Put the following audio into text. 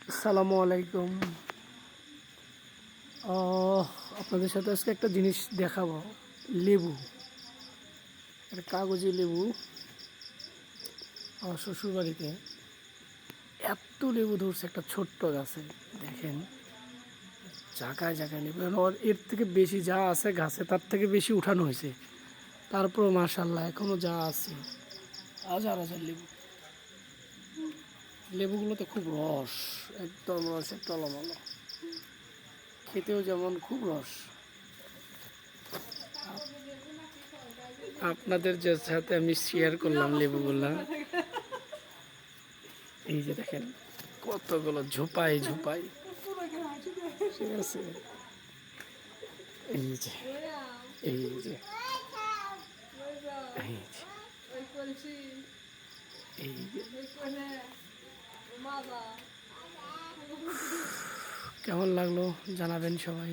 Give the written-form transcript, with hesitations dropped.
আসসালামু আলাইকুম। আপনাদের সাথে আজকে একটা জিনিস দেখাবো। লেবু, একটা কাগজি লেবু। আমার শ্বশুর বাড়িতে এত লেবু ধরছে একটা ছোট্ট গাছে। দেখেন, জায়গায় জায়গায় লেবু। এর থেকে বেশি যা আছে গাছে তার থেকে বেশি উঠানো হয়েছে। তারপর মাশাআল্লাহ এখনো যা আছে হাজার হাজার লেবু। লেবুগুলোতে খুব রস, একদম রসের টলমল, খেতেও যেমন খুব রস। আপনাদের যে সাথে আমি শেয়ার করলাম লেবুগুলা, এই যে দেখেন কতগুলো ঝোপাই ঝোপাই, ঠিক আছে। এই যে এই যে এই যে এই যে কেমন লাগলো জানাবেন সবাই।